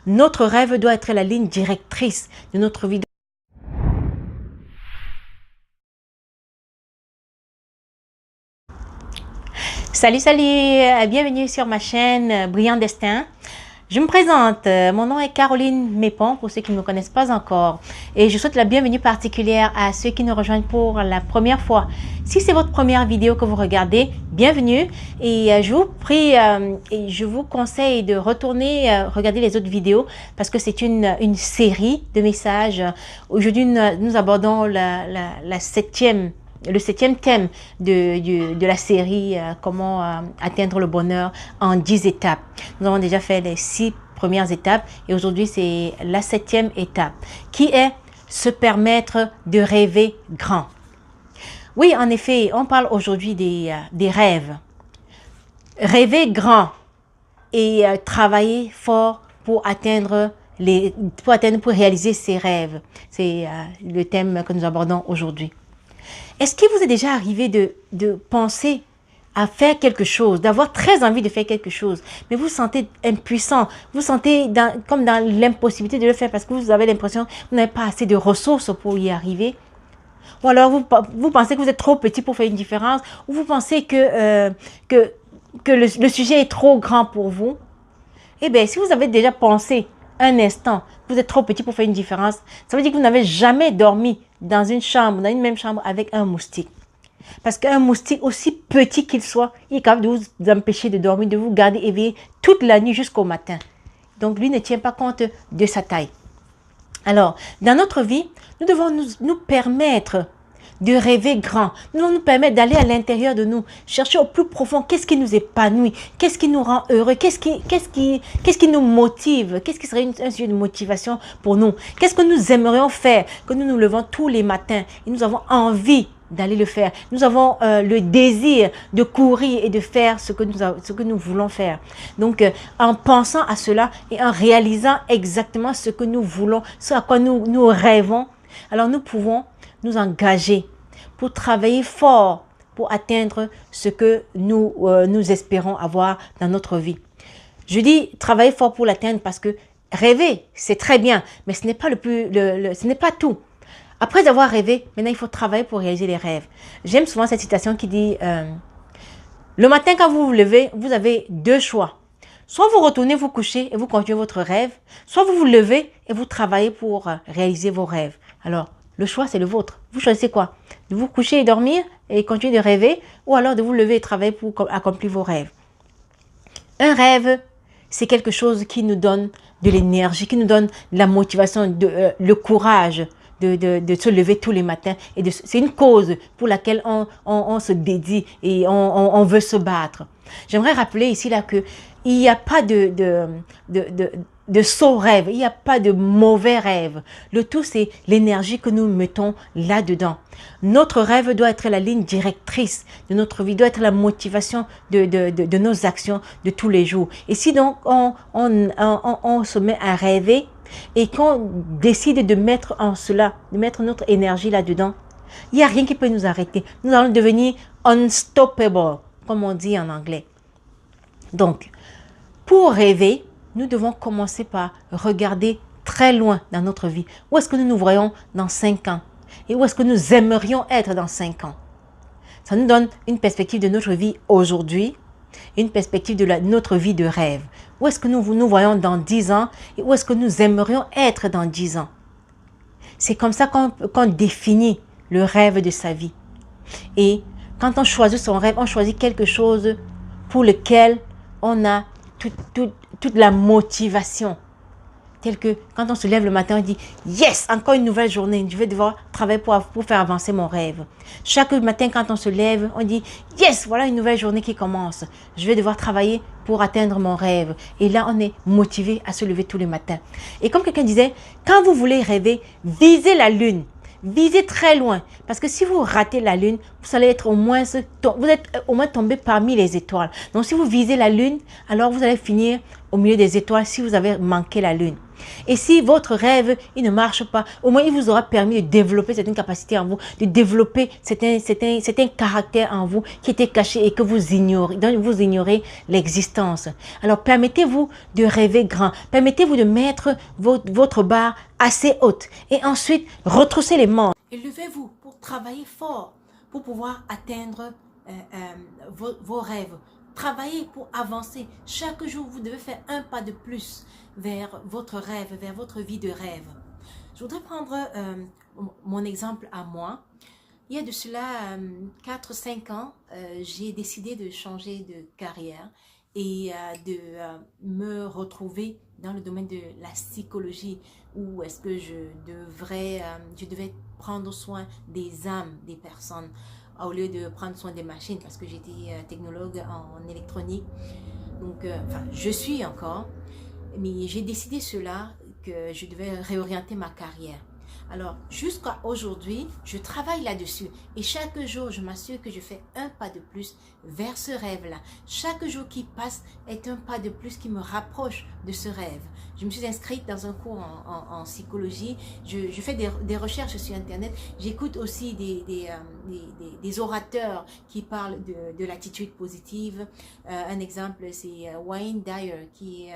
Notre rêve doit être la ligne directrice de notre vie. Salut, bienvenue sur ma chaîne Brillant Destin. Je me présente, mon nom est Caroline Mépon pour ceux qui ne me connaissent pas encore et je souhaite la bienvenue particulière à ceux qui nous rejoignent pour la première fois. Si c'est votre première vidéo que vous regardez, bienvenue et je vous prie et je vous conseille de retourner regarder les autres vidéos parce que c'est une série de messages. Aujourd'hui, nous abordons le septième thème de la série comment atteindre le bonheur en 10 étapes. Nous avons déjà fait les 6 premières étapes et aujourd'hui c'est la 7e étape qui est se permettre de rêver grand. Oui, en effet, on parle aujourd'hui des rêves. Rêver grand et travailler fort pour pour réaliser ses rêves. C'est le thème que nous abordons aujourd'hui. Est-ce qu'il vous est déjà arrivé de penser à faire quelque chose, d'avoir très envie de faire quelque chose, mais vous vous sentez impuissant, vous vous sentez comme dans l'impossibilité de le faire parce que vous avez l'impression que vous n'avez pas assez de ressources pour y arriver? Ou alors vous pensez que vous êtes trop petit pour faire une différence, ou vous pensez que le sujet est trop grand pour vous? Eh bien, si vous avez déjà pensé un instant, vous êtes trop petit pour faire une différence, ça veut dire que vous n'avez jamais dormi dans une chambre, dans une même chambre avec un moustique. Parce qu'un moustique, aussi petit qu'il soit, il est capable de vous empêcher de dormir, de vous garder éveillé toute la nuit jusqu'au matin. Donc, lui ne tient pas compte de sa taille. Alors, dans notre vie, nous devons nous permettre de rêver grand. Nous devons nous permettre d'aller à l'intérieur de nous, chercher au plus profond qu'est-ce qui nous épanouit, qu'est-ce qui nous rend heureux, qu'est-ce qui nous motive, qu'est-ce qui serait un sujet de motivation pour nous, qu'est-ce que nous aimerions faire, que nous nous levons tous les matins et nous avons envie d'aller le faire. Nous avons le désir de courir et de faire ce que nous voulons faire. Donc, en pensant à cela et en réalisant exactement ce que nous voulons, ce à quoi nous rêvons, alors nous pouvons nous engager pour travailler fort pour atteindre ce que nous espérons avoir dans notre vie. Je dis travailler fort pour l'atteindre parce que rêver, c'est très bien, mais ce n'est pas ce n'est pas tout. Après avoir rêvé, maintenant il faut travailler pour réaliser les rêves. J'aime souvent cette citation qui dit le matin quand vous vous levez, vous avez 2 choix. Soit vous retournez vous coucher et vous continuez votre rêve, soit vous vous levez et vous travaillez pour réaliser vos rêves. Alors, le choix, c'est le vôtre. Vous choisissez quoi? De vous coucher et dormir et continuer de rêver, ou alors de vous lever et travailler pour accomplir vos rêves. Un rêve, c'est quelque chose qui nous donne de l'énergie, qui nous donne de la motivation, le courage de se lever tous les matins. Et c'est une cause pour laquelle on se dédie et on veut se battre. J'aimerais rappeler ici là que il n'y a pas de sot rêve, il n'y a pas de mauvais rêve. Le tout, c'est l'énergie que nous mettons là-dedans. Notre rêve doit être la ligne directrice de notre vie, doit être la motivation de nos actions de tous les jours. Et si donc on se met à rêver et qu'on décide de mettre en cela, de mettre notre énergie là-dedans, il n'y a rien qui peut nous arrêter. Nous allons devenir unstoppable, comme on dit en anglais. Donc, pour rêver, nous devons commencer par regarder très loin dans notre vie. Où est-ce que nous nous voyons dans 5 ans? Et où est-ce que nous aimerions être dans 5 ans? Ça nous donne une perspective de notre vie aujourd'hui, une perspective de notre vie de rêve. Où est-ce que nous voyons dans 10 ans et où est-ce que nous aimerions être dans 10 ans? C'est comme ça qu'on définit le rêve de sa vie. Et quand on choisit son rêve, on choisit quelque chose pour lequel on a toute la motivation. Tel que quand on se lève le matin, on dit « Yes, encore une nouvelle journée, je vais devoir travailler pour faire avancer mon rêve. » Chaque matin, quand on se lève, on dit « Yes, voilà une nouvelle journée qui commence. Je vais devoir travailler pour atteindre mon rêve. » Et là, on est motivé à se lever tous les matins. Et comme quelqu'un disait, quand vous voulez rêver, visez la lune. Visez très loin, parce que si vous ratez la lune, vous allez être vous êtes au moins tombé parmi les étoiles. Donc si vous visez la lune, alors vous allez finir au milieu des étoiles si vous avez manqué la lune. Et si votre rêve, il ne marche pas, au moins il vous aura permis de développer certaines capacités en vous, de développer certains caractères en vous qui étaient cachés et que vous ignorez, dont vous ignorez l'existence. Alors permettez-vous de rêver grand, permettez-vous de mettre votre barre assez haute et ensuite retroussez les manches. Et levez-vous pour travailler fort, pour pouvoir atteindre vos rêves. Travaillez pour avancer. Chaque jour, vous devez faire un pas de plus vers votre rêve, vers votre vie de rêve. Je voudrais prendre mon exemple à moi. Il y a de cela 4-5 ans, j'ai décidé de changer de carrière et de me retrouver dans le domaine de la psychologie où est-ce que je devais prendre soin des âmes des personnes au lieu de prendre soin des machines parce que j'étais technologue en électronique. Donc, je suis encore, mais j'ai décidé cela que je devais réorienter ma carrière. Alors, jusqu'à aujourd'hui, je travaille là-dessus et chaque jour, je m'assure que je fais un pas de plus vers ce rêve-là. Chaque jour qui passe est un pas de plus qui me rapproche de ce rêve. Je me suis inscrite dans un cours en psychologie. Je fais des recherches sur Internet. J'écoute aussi des orateurs qui parlent de l'attitude positive. Un exemple, c'est Wayne Dyer, qui est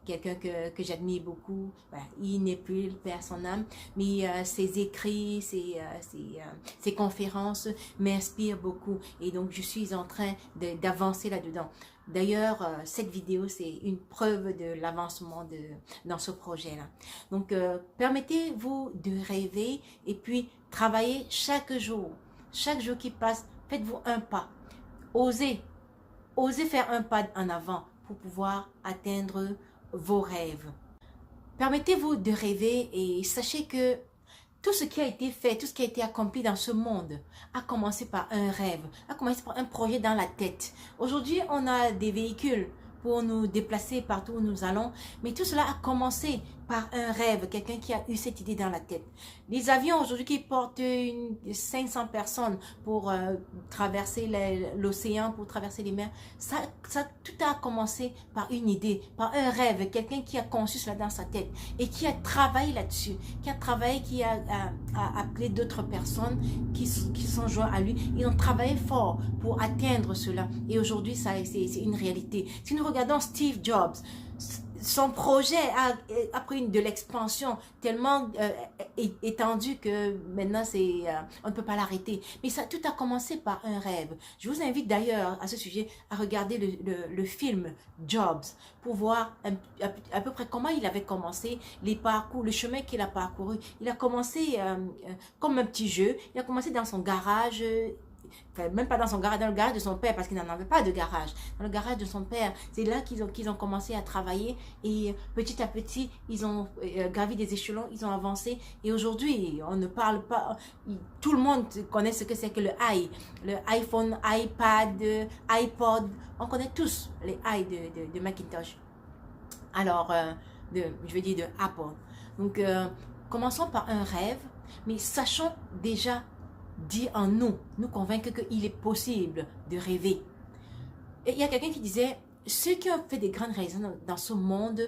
quelqu'un que j'admire beaucoup. Voilà, il n'est plus, il perd son âme, mais ses écrits, ses conférences m'inspirent beaucoup. Et donc, je suis en train d'avancer là-dedans. D'ailleurs, cette vidéo, c'est une preuve de l'avancement dans ce projet-là. Donc, permettez-vous de rêver et puis travaillez chaque jour. Chaque jour qui passe, faites-vous un pas. Osez faire un pas en avant pour pouvoir atteindre vos rêves. Permettez-vous de rêver et sachez que tout ce qui a été fait, tout ce qui a été accompli dans ce monde a commencé par un rêve, a commencé par un projet dans la tête. Aujourd'hui, on a des véhicules pour nous déplacer partout où nous allons, mais tout cela a commencé par un rêve, quelqu'un qui a eu cette idée dans la tête. Les avions aujourd'hui qui portent 500 personnes pour traverser l'océan, pour traverser les mers, ça, tout a commencé par une idée, par un rêve, quelqu'un qui a conçu cela dans sa tête et qui a travaillé là-dessus, qui a appelé d'autres personnes qui sont joints à lui. Ils ont travaillé fort pour atteindre cela et aujourd'hui, c'est une réalité. Si nous regardons Steve Jobs, son projet a pris de l'expansion tellement étendue que maintenant on ne peut pas l'arrêter. Mais ça, tout a commencé par un rêve. Je vous invite d'ailleurs à ce sujet à regarder le film Jobs pour voir à peu près comment il avait commencé, les parcours, le chemin qu'il a parcouru. Il a commencé comme un petit jeu. Il a commencé dans son garage. Enfin, même pas dans son garage, dans le garage de son père, parce qu'il n'en avait pas de garage. Dans le garage de son père, c'est là qu'ils ont commencé à travailler et petit à petit, ils ont gravi des échelons, ils ont avancé et aujourd'hui, on ne parle pas, tout le monde connaît ce que c'est que le iPhone, iPad, iPod, on connaît tous les i de Macintosh. Alors, je veux dire de Apple. Donc, commençons par un rêve, mais sachons déjà dit en nous convaincre qu'il est possible de rêver. Et il y a quelqu'un qui disait, ceux qui ont fait des grandes réalisations dans ce monde,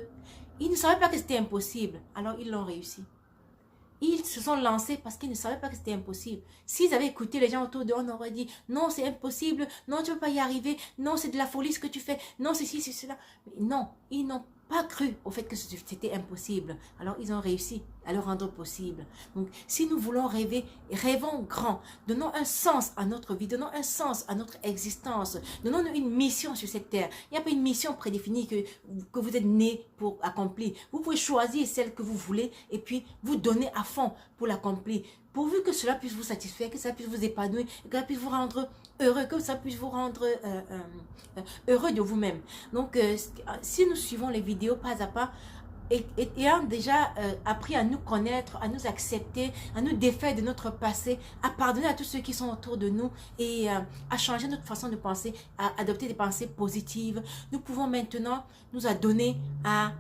ils ne savaient pas que c'était impossible, alors ils l'ont réussi. Ils se sont lancés parce qu'ils ne savaient pas que c'était impossible. S'ils avaient écouté les gens autour d'eux, on aurait dit, non, c'est impossible, non, tu ne peux pas y arriver, non, c'est de la folie ce que tu fais, non, c'est ci, c'est cela. Mais non, ils n'ont pas cru au fait que c'était impossible. Alors, ils ont réussi à le rendre possible. Donc, si nous voulons rêver, rêvons grand. Donnons un sens à notre vie, donnons un sens à notre existence. Donnons-nous une mission sur cette terre. Il n'y a pas une mission prédéfinie que vous êtes né pour accomplir. Vous pouvez choisir celle que vous voulez et puis vous donner à fond pour l'accomplir. Pourvu que cela puisse vous satisfaire, que cela puisse vous épanouir, que cela puisse vous rendre heureux, que ça puisse vous rendre heureux de vous-même. Donc, si nous suivons les vidéos pas à pas, ayant déjà appris à nous connaître, à nous accepter, à nous défaire de notre passé, à pardonner à tous ceux qui sont autour de nous et à changer notre façon de penser, à adopter des pensées positives, nous pouvons maintenant nous adonner à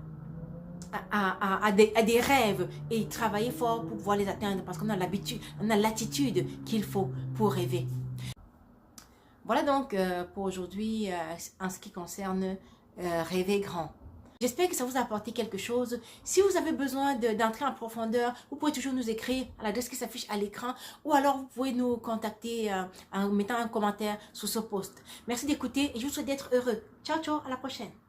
des rêves et travailler fort pour pouvoir les atteindre parce qu'on a l'habitude, on a l'attitude qu'il faut pour rêver. Voilà donc pour aujourd'hui en ce qui concerne rêver grand. J'espère que ça vous a apporté quelque chose. Si vous avez besoin d'entrer en profondeur, vous pouvez toujours nous écrire à l'adresse qui s'affiche à l'écran ou alors vous pouvez nous contacter en mettant un commentaire sous ce post. Merci d'écouter et je vous souhaite d'être heureux. Ciao, ciao, à la prochaine.